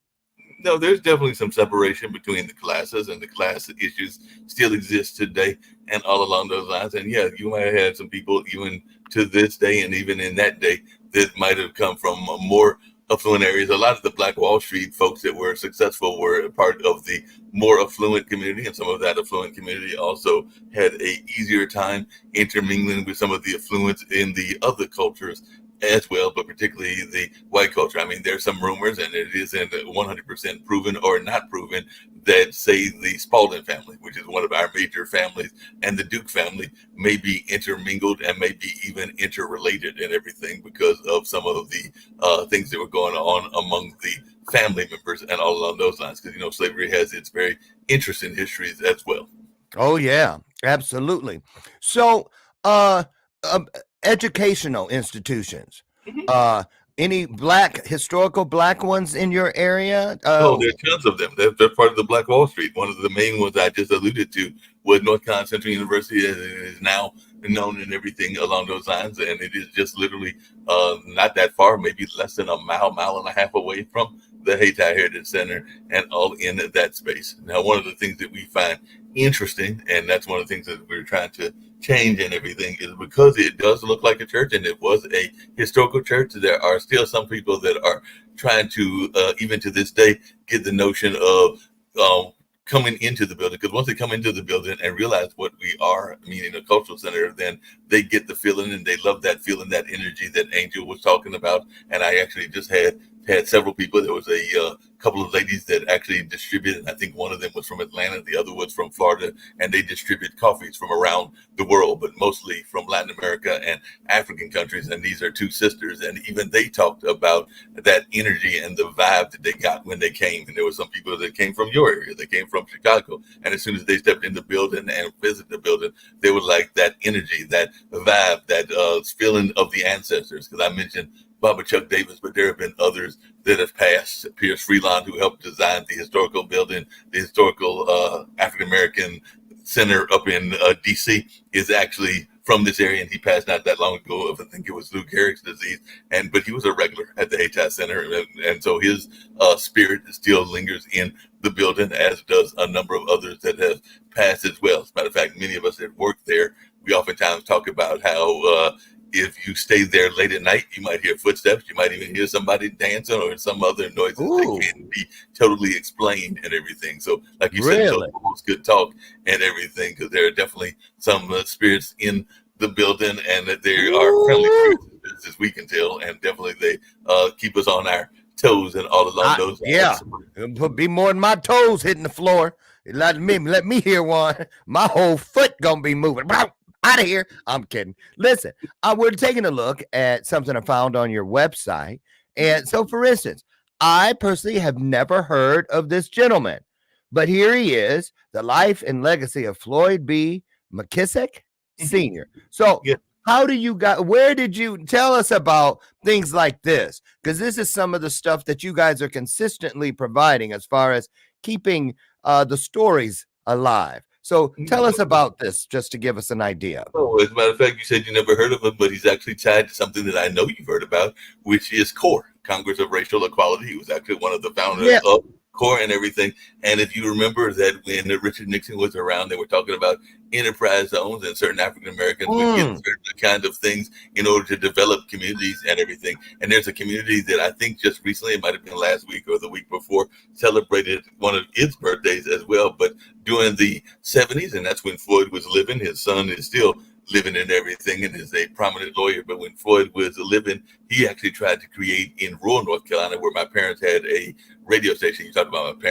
No, there's definitely some separation between the classes, and the class issues still exist today and all along those lines. And yeah, you might have had some people, even to this day, and even in that day, that might have come from more affluent areas. A lot of the Black Wall Street folks that were successful were part of the more affluent community, and some of that affluent community also had a easier time intermingling with some of the affluence in the other cultures as well, but particularly the white culture. I mean, there's some rumors, and it isn't 100% proven or not proven, that say the Spalding family, which is one of our major families, and the Duke family may be intermingled and maybe even interrelated and everything because of some of the things that were going on among the family members and all along those lines. Because, you know, slavery has its very interesting histories as well. Oh, yeah, absolutely. So, educational institutions, any historical black ones in your area? Oh, there are tons of them. They're part of the Black Wall Street. One of the main ones I just alluded to was North Carolina Central University, as it is now known, and everything along those lines. And it is just literally not that far, maybe less than a mile and a half away from the Hayti Heritage Center, and all in that space. Now, one of the things that we find interesting, and that's one of the things that we're trying to change and everything, is because it does look like a church and it was a historical church, there are still some people that are trying to, even to this day, get the notion of coming into the building, because once they come into the building and realize what we are, meaning a cultural center, then they get the feeling, and they love that feeling, that energy that Angel was talking about. And I actually just had several people. There was a couple of ladies that actually distributed. I think one of them was from Atlanta, the other was from Florida, and they distribute coffees from around the world, but mostly from Latin America and African countries. And these are two sisters, and even they talked about that energy and the vibe that they got when they came. And there were some people that came from your area, they came from Chicago, and as soon as they stepped in the building and visited the building, they were like that energy, that vibe, that feeling of the ancestors. Because I mentioned Baba Chuck Davis, but there have been others that have passed. Pierce Freelon, who helped design the historical building, the historical African-American Center up in D.C., is actually from this area, and he passed not that long ago of, I think it was Lou Gehrig's disease, but he was a regular at the Hayti Center, and so his spirit still lingers in the building, as does a number of others that have passed as well. As a matter of fact, many of us that work there, we oftentimes talk about how if you stay there late at night, you might hear footsteps. You might even hear somebody dancing or some other noises that can't be totally explained and everything. So, like you said, it's good talk and everything, because there are definitely some spirits in the building, and that they are friendly spirits, as we can tell, and definitely they keep us on our toes and all along those. Yeah, it'll be more than my toes hitting the floor. Let me hear one. My whole foot gonna be moving. Out of here. I'm kidding. Listen, we're taking a look at something I found on your website. And so, for instance, I personally have never heard of this gentleman, but here he is, the life and legacy of Floyd B. McKissick Sr. So where did you tell us about things like this? Because this is some of the stuff that you guys are consistently providing as far as keeping the stories alive. So tell us about this, just to give us an idea. Oh, as a matter of fact, you said you never heard of him, but he's actually tied to something that I know you've heard about, which is CORE, Congress of Racial Equality. He was actually one of the founders of CORE and everything. And if you remember that when Richard Nixon was around, they were talking about enterprise zones, and certain African Americans would get certain kind of things in order to develop communities and everything. And there's a community that I think just recently, it might have been last week or the week before, celebrated one of its birthdays as well. But during the 70s, and that's when Floyd was living, his son is still living and everything, and is a prominent lawyer. But when Floyd was living, he actually tried to create in rural North Carolina, where my parents had a radio station. You talk about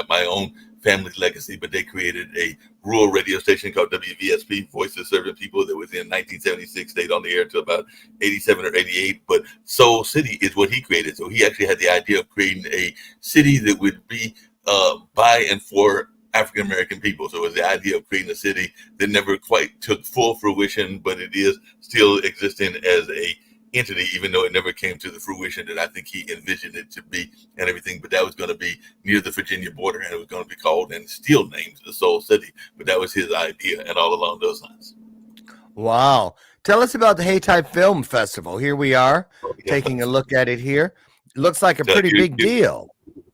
my own family legacy, but they created a rural radio station called WVSP, Voice of Serving People, that was in 1976, stayed on the air until about 87 or 88. But Soul City is what he created. So he actually had the idea of creating a city that would be by and for African American people. So it was the idea of creating a city that never quite took full fruition, but it is still existing as a entity, even though it never came to the fruition that I think he envisioned it to be and everything. But that was going to be near the Virginia border, and it was going to be called, and still named, the Soul City. But that was his idea, and all along those lines. Wow. Tell us about the Hayti Film Festival. Here we are, taking a look at it here. It looks like a pretty big deal.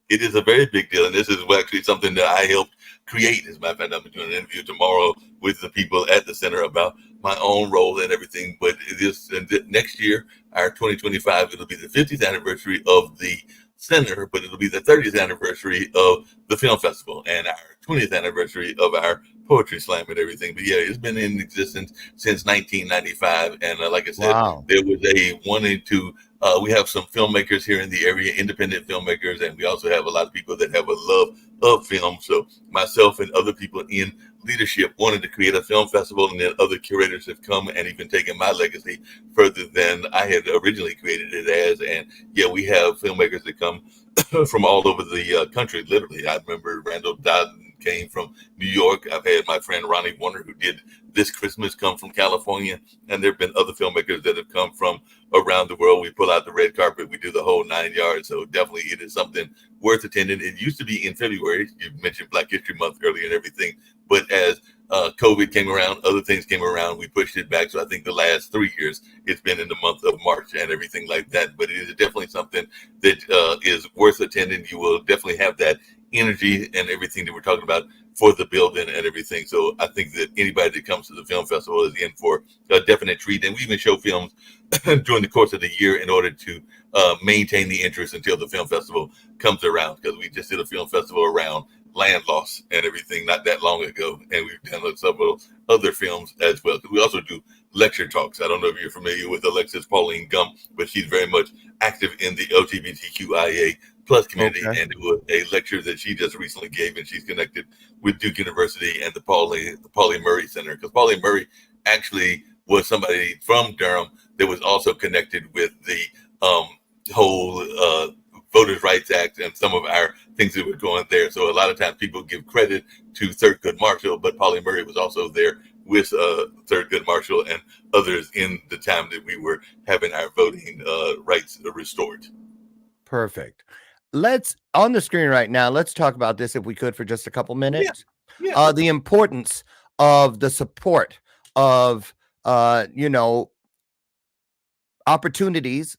It is a very big deal, and this is actually something that I helped create. As a matter of fact, I'm doing an interview tomorrow with the people at the center about my own role and everything. But it is next year, our 2025, it'll be the 50th anniversary of the center, but it'll be the 30th anniversary of the film festival and our 20th anniversary of our poetry slam and everything. But yeah, it's been in existence since 1995. And like I said, Wow. there was a wanting to, we have some filmmakers here in the area, independent filmmakers, and we also have a lot of people that have a love of film. So myself and other people in leadership wanted to create a film festival, and then other curators have come and even taken my legacy further than I had originally created it as. And yeah, we have filmmakers that come from all over the country, literally. I remember Randall Dodden came from New York. I've had my friend Ronnie Warner, who did This Christmas, come from California. And there have been other filmmakers that have come from around the world. We pull out the red carpet. We do the whole 9 yards. So definitely it is something worth attending. It used to be in February. You mentioned Black History Month earlier and everything. But as COVID came around, other things came around, we pushed it back. So I think the last 3 years, it's been in the month of March and everything like that. But it is definitely something that is worth attending. You will definitely have that energy and everything that we're talking about for the building and everything. So I think that anybody that comes to the film festival is in for a definite treat. And we even show films during the course of the year in order to maintain the interest until the film festival comes around, because we just did a film festival around land loss and everything not that long ago, and we've done several other films as well. We also do lecture talks. I don't know if you're familiar with Alexis Pauline Gump, but she's very much active in the LGBTQIA plus community. Okay. And it was a lecture that she just recently gave, and she's connected with Duke University and the Pauli Murray Center, because Pauli Murray actually was somebody from Durham that was also connected with the whole Voters' Rights Act and some of our things that were going there. So a lot of times people give credit to Thurgood Marshall, but Pauli Murray was also there with Thurgood Marshall and others in the time that we were having our voting rights restored. Perfect. Let's, on the screen right now, let's talk about this if we could for just a couple minutes. Yeah. The importance of the support of, opportunities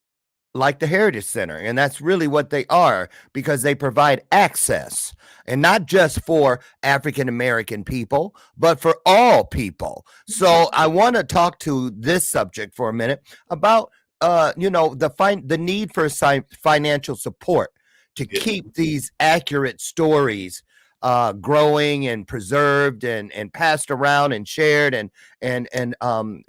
like the Heritage Center. And that's really what they are, because they provide access, and not just for African-American people, but for all people. So I want to talk to this subject for a minute about, the need for financial support to keep these accurate stories growing and preserved and passed around and shared and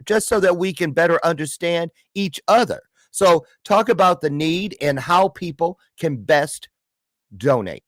just so that we can better understand each other. So talk about the need and how people can best donate.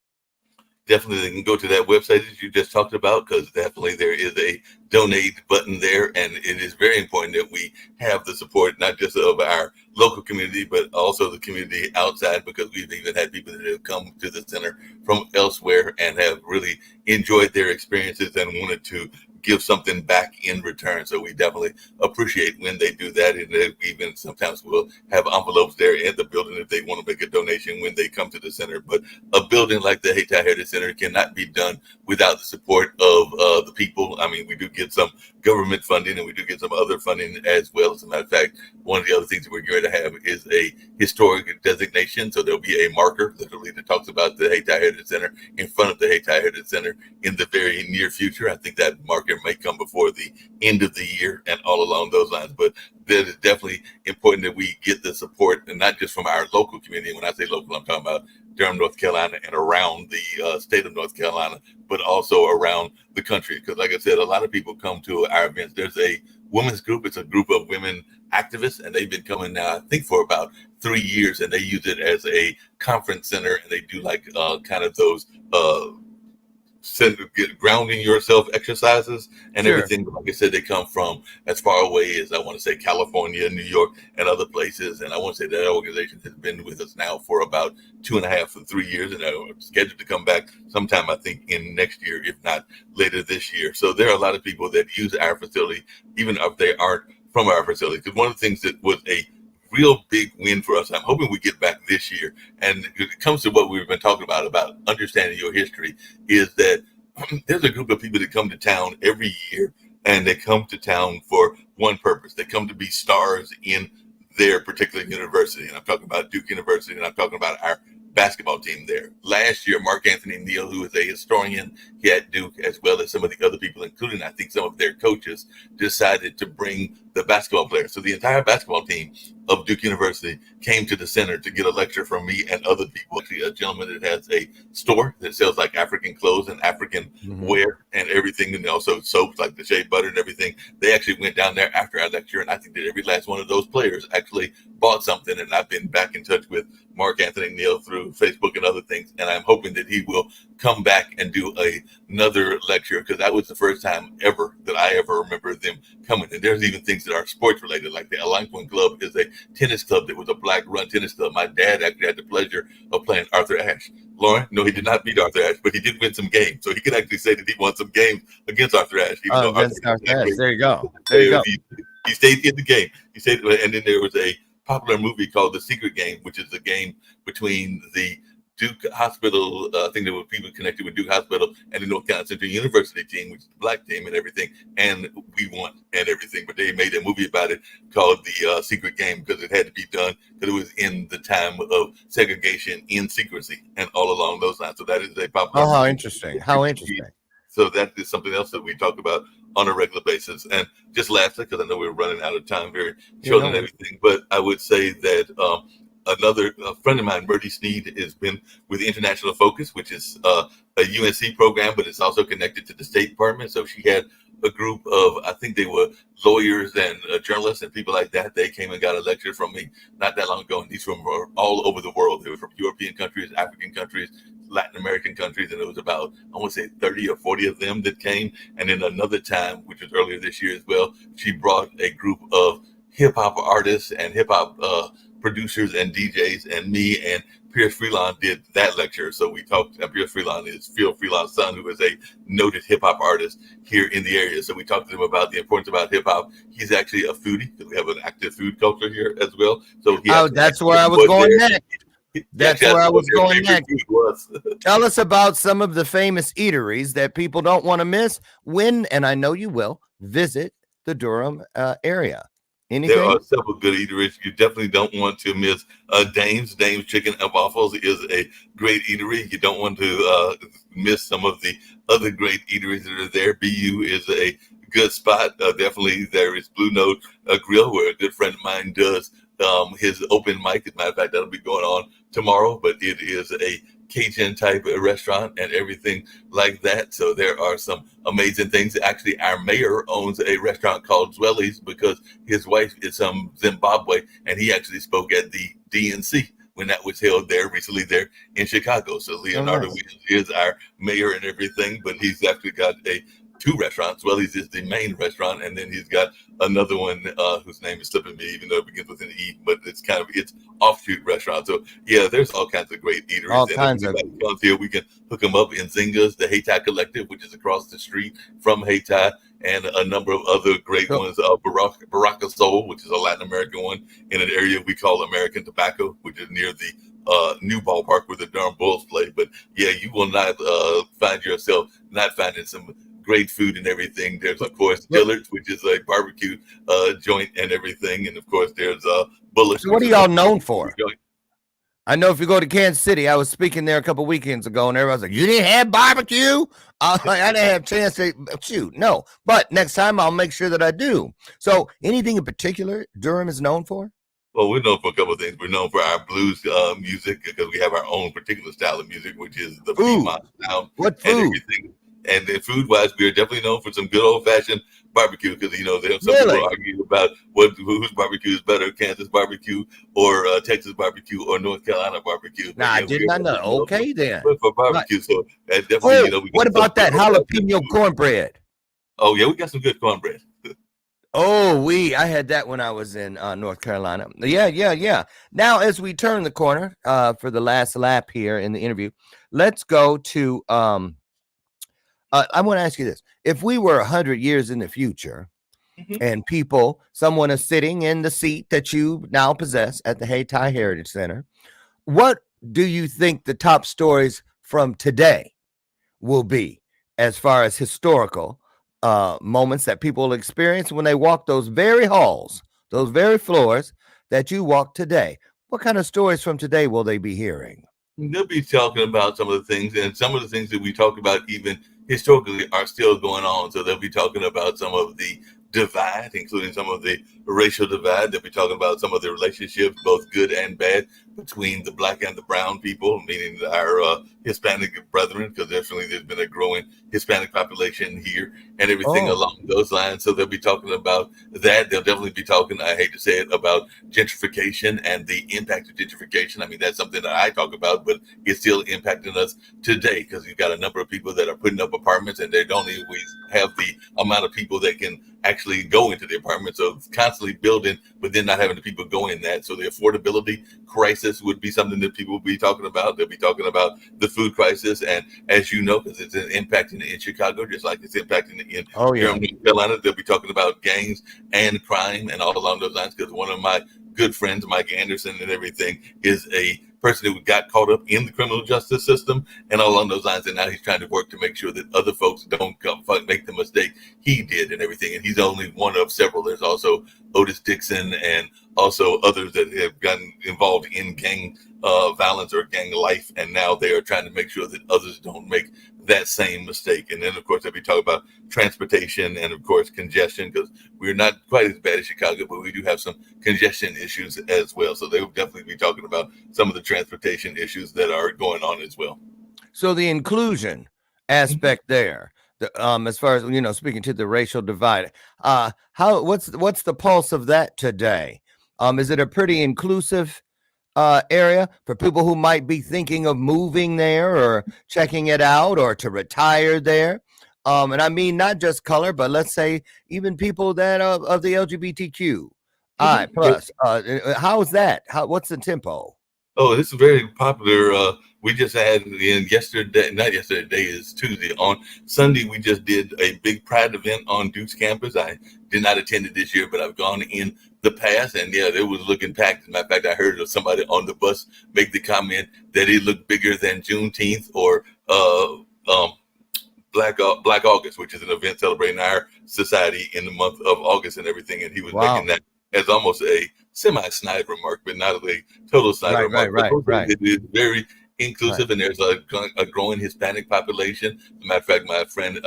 Definitely, they can go to that website that you just talked about, because definitely there is a donate button there. And it is very important that we have the support, not just of our local community, but also the community outside, because we've even had people that have come to the center from elsewhere and have really enjoyed their experiences and wanted to give something back in return. So we definitely appreciate when they do that. And even sometimes we'll have envelopes there in the building if they want to make a donation when they come to the center. But a building like the Hayti Heritage Center cannot be done without the support of the people. I mean, we do get some government funding and we do get some other funding as well. As a matter of fact, one of the other things that we're going to have is a historic designation. So there'll be a marker literally that talks about the Hayti Heritage Center in front of the Hayti Heritage Center in the very near future. I think that marker may come before the end of the year and all along those lines. But that is definitely important that we get the support, and not just from our local community. When I say local, I'm talking about Durham, North Carolina, and around the state of North Carolina, but also around the country. Because like I said, a lot of people come to our events. There's a women's group. It's a group of women activists, and they've been coming now, I think, for about 3 years, and they use it as a conference center, and they do like kind of those grounding yourself exercises and everything. Like I said, they come from as far away as, I want to say, California, New York, and other places. And I want to say that organization has been with us now for about 2.5 to 3 years, and they're scheduled to come back sometime, I think, in next year, if not later this year. So there are a lot of people that use our facility, even if they aren't from our facility. Because one of the things that was a real big win for us, I'm hoping we get back this year, and it comes to what we've been talking about understanding your history, is that there's a group of people that come to town every year, and they come to town for one purpose. They come to be stars in their particular university. And I'm talking about Duke University, and I'm talking about our basketball team there. Last year, Mark Anthony Neal, who is a historian here at Duke, as well as some of the other people, including I think some of their coaches, decided to bring the basketball players. So the entire basketball team of Duke University came to the center to get a lecture from me and other people. Actually, a gentleman that has a store that sells like African clothes and African wear and everything, and also soaps like the shea butter and everything. They actually went down there after our lecture, and I think that every last one of those players actually bought something. And I've been back in touch with Mark Anthony Neal through Facebook and other things, and I'm hoping that he will come back and do another lecture, because that was the first time ever that I ever remember them coming. And there's even things that are sports related, like the Algonquin Club is a tennis club that was a black run tennis club. My dad actually had the pleasure of playing Arthur Ashe. Loren, no, he did not beat Arthur Ashe, but he did win some games. So he could actually say that he won some games against Arthur Ashe. Against Arthur Ashe. There you go. There you go. He stayed in the game. He stayed, and then there was a popular movie called The Secret Game, which is the game between the Duke Hospital, I think there were people connected with Duke Hospital, and the North Carolina Central University team, which is the black team and everything, and we won and everything. But they made a movie about it called The Secret Game, because it had to be done, because it was in the time of segregation in secrecy and all along those lines. So that is a popular movie. How interesting. How interesting. So that is something else that we talk about on a regular basis. And just lastly, because I know we're running out of time very short and everything, but I would say that another friend of mine, Bertie Sneed, has been with International Focus, which is a UNC program, but it's also connected to the State Department. So she had a group of, I think they were lawyers and journalists and people like that. They came and got a lecture from me not that long ago. And these were all over the world. They were from European countries, African countries, Latin American countries, and it was about, I want to say 30 or 40 of them that came. And then another time, which was earlier this year as well, she brought a group of hip hop artists and hip hop producers and DJs, and me and Pierce Freelon did that lecture. So we talked, Pierce Freelon is Phil Freelon's son, who is a noted hip hop artist here in the area. So we talked to him about the importance about hip hop. He's actually a foodie, because we have an active food culture here as well. So that's where I was going next. That's where I was going next. Tell us about some of the famous eateries that people don't want to miss when, and I know you will, visit the Durham area. Anything? There are several good eateries. You definitely don't want to miss Dame's. Dame's Chicken and Waffles is a great eatery. You don't want to miss some of the other great eateries that are there. BU is a good spot. Definitely there is Blue Note Grill, where a good friend of mine does his open mic. As a matter of fact, that'll be going on tomorrow, but it is a Cajun type of restaurant and everything like that. So there are some amazing things. Actually, our mayor owns a restaurant called Zwelly's, because his wife is from Zimbabwe, and he actually spoke at the DNC when that was held there recently there in Chicago. So Leonardo Williams is our mayor and everything, but he's actually got two restaurants. Zwelly's is the main restaurant, and then he's got another one whose name is slipping me, even though it begins with an E, but it's offshoot restaurant. So yeah, there's all kinds of great eateries. All and kinds of. Comes here, we can hook them up in Zinga's, the Hayti Collective, which is across the street from Hayti, and a number of other great ones. Baraka Soul, which is a Latin American one in an area we call American Tobacco, which is near the new ballpark where the Durham Bulls play. But yeah, you will not find yourself not finding some great food and everything. There's of course Dillard's, which is a barbecue joint and everything, and of course there's Bullish. So what are y'all known for? I know if you go to Kansas City, I was speaking there a couple weekends ago, and everybody's like, "You didn't have barbecue?" I didn't have a chance to shoot. No, but next time I'll make sure that I do. So, anything in particular Durham is known for? Well, we're known for a couple of things. We're known for our blues music, because we have our own particular style of music, which is the Piedmont sound. What food? And everything. And then food-wise, we are definitely known for some good old-fashioned barbecue, because there's some people argue about whose barbecue is better, Kansas barbecue or Texas barbecue or North Carolina barbecue. Nah, I did not know. Okay, then. For barbecue, so that definitely. What about that jalapeno cornbread? Oh yeah, we got some good cornbread. I had that when I was in North Carolina. Yeah. Now, as we turn the corner for the last lap here in the interview, let's go to. I want to ask you this. If we were 100 years in the future and someone is sitting in the seat that you now possess at the Hayti Heritage Center, what do you think the top stories from today will be as far as historical moments that people will experience when they walk those very halls, those very floors that you walk today? What kind of stories from today will they be hearing? They'll be talking about some of the things, and some of the things that we talk about even historically are still going on. So they'll be talking about some of the divide, including some of the racial divide. They'll be talking about some of the relationships, both good and bad, between the black and the brown people, meaning our Hispanic brethren, because definitely there's been a growing Hispanic population here and everything along those lines. So they'll be talking about that. They'll definitely be talking, I hate to say it, about gentrification and the impact of gentrification. I mean, that's something that I talk about, but it's still impacting us today because you've got a number of people that are putting up apartments and they don't always have the amount of people that can actually go into the apartment. So it's constantly building, but then not having the people go in that. So the affordability crisis would be something that people will be talking about. They'll be talking about the food crisis. And as you know, because it's impacting in Chicago, just like it's impacting in North Carolina, they'll be talking about gangs and crime and all along those lines. Because one of my good friends, Mike Anderson and everything, is a person who got caught up in the criminal justice system and all along those lines. And now he's trying to work to make sure that other folks don't make the mistake he did and everything. And he's only one of several. There's also Otis Dixon and also others that have gotten involved in gang violence or gang life. And now they are trying to make sure that others don't make that same mistake. And then, of course, they'll be talking about transportation and, of course, congestion, because we're not quite as bad as Chicago, but we do have some congestion issues as well. So they will definitely be talking about some of the transportation issues that are going on as well. So the inclusion aspect there, as far as, speaking to the racial divide, what's the pulse of that today? Is it a pretty inclusive area for people who might be thinking of moving there or checking it out or to retire there? And I mean, not just color, but let's say even people that of the LGBTQ plus. How is that? What's the tempo? Oh, this is very popular. We just had not yesterday, today is Tuesday. On Sunday, we just did a big Pride event on Duke's campus. I did not attend it this year, but I've gone in the past, and yeah, it was looking packed. As a matter of fact, I heard of somebody on the bus make the comment that it looked bigger than Juneteenth or Black August, which is an event celebrating our society in the month of August and everything. And he was making that as almost a semi-snide remark, but not a total snide remark. Right. It is very inclusive, and there's a growing Hispanic population. As a matter of fact, my friend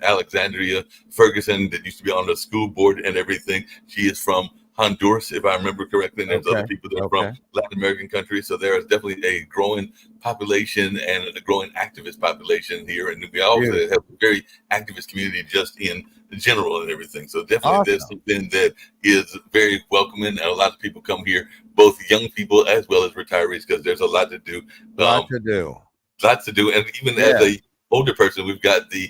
Alexandria Ferguson, that used to be on the school board and everything, she is from Honduras, if I remember correctly, and there's other people that are from Latin American countries. So there is definitely a growing population and a growing activist population here. And we also have a very activist community just in general and everything. So definitely there's something that is very welcoming, and a lot of people come here, both young people as well as retirees, because there's a lot to do. Lots to do. And even as a older person, we've got the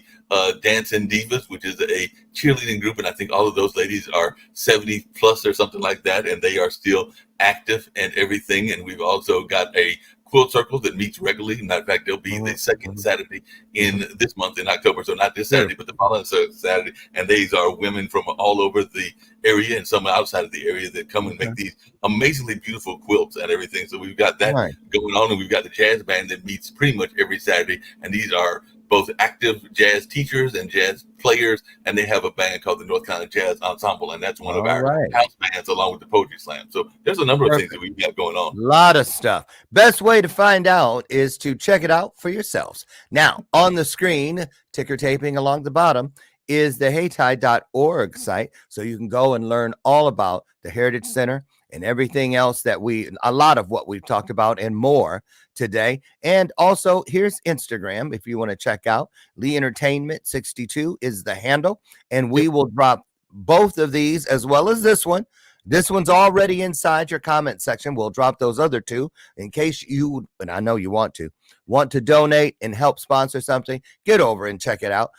Dancing Divas, which is a cheerleading group, and I think all of those ladies are 70 plus or something like that, and they are still active and everything. And we've also got a quilt circle that meets regularly. Matter of fact, they'll be the second Saturday in this month in October. So not this Saturday, but the following Saturday. And these are women from all over the area and some outside of the area that come and make these amazingly beautiful quilts and everything. So we've got that going on, and we've got the jazz band that meets pretty much every Saturday. And these are both active jazz teachers and jazz players, and they have a band called the North Carolina Jazz Ensemble, and that's one of our house bands along with the Poetry Slam. So there's a number of things that we got going on. A lot of stuff. Best way to find out is to check it out for yourselves. Now, on the screen, ticker taping along the bottom, is the Hayti.org site, so you can go and learn all about the Heritage Center and everything else that a lot of what we've talked about and more today. And also, here's Instagram if you want to check out. Lee Entertainment 62 is the handle, and we will drop both of these as well as this one. This one's already inside your comment section. We'll drop those other two in case you, and I know you want to donate and help sponsor something. Get over and check it out.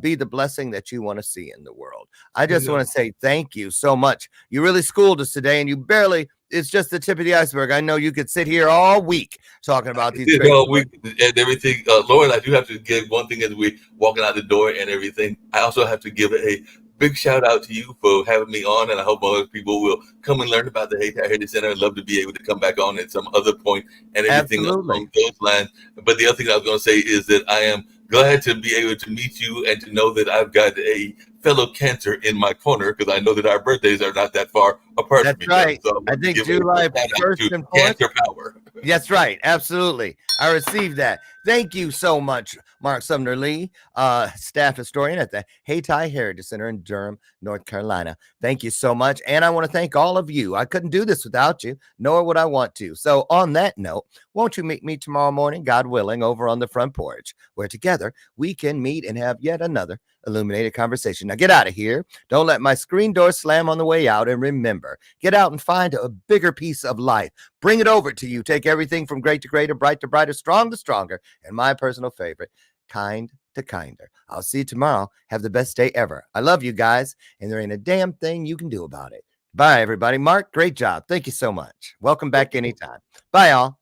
Be the blessing that you want to see in the world. I just want to say thank you so much. You really schooled us today, and it's just the tip of the iceberg. I know you could sit here all week talking about these all week and everything. Loren, I do have to give one thing as we walking out the door and everything. I also have to give a big shout out to you for having me on, and I hope other people will come and learn about the Hayti Heritage Center. I'd love to be able to come back on at some other point and everything along those lines. But the other thing I was going to say is that I am glad to be able to meet you and to know that I've got a fellow Cancer in my corner, because I know that our birthdays are not that far apart. That's right. So I think July 1st and 4th. Cancer power. That's right. Absolutely. I received that. Thank you so much, Mark Sumner Lee, staff historian at the Hayti Heritage Center in Durham, North Carolina. Thank you so much. And I want to thank all of you. I couldn't do this without you, nor would I want to. So on that note, won't you meet me tomorrow morning, God willing, over on the front porch, where together we can meet and have yet another illuminated conversation. Now get out of here. Don't let my screen door slam on the way out. And remember, get out and find a bigger piece of life. Bring it over to you. Take everything from great to greater, bright to brighter, strong to stronger, and my personal favorite, kind to kinder. I'll see you tomorrow. Have the best day ever. I love you guys, and there ain't a damn thing you can do about it. Bye, everybody. Mark, great job. Thank you so much. Welcome back anytime. Bye, all.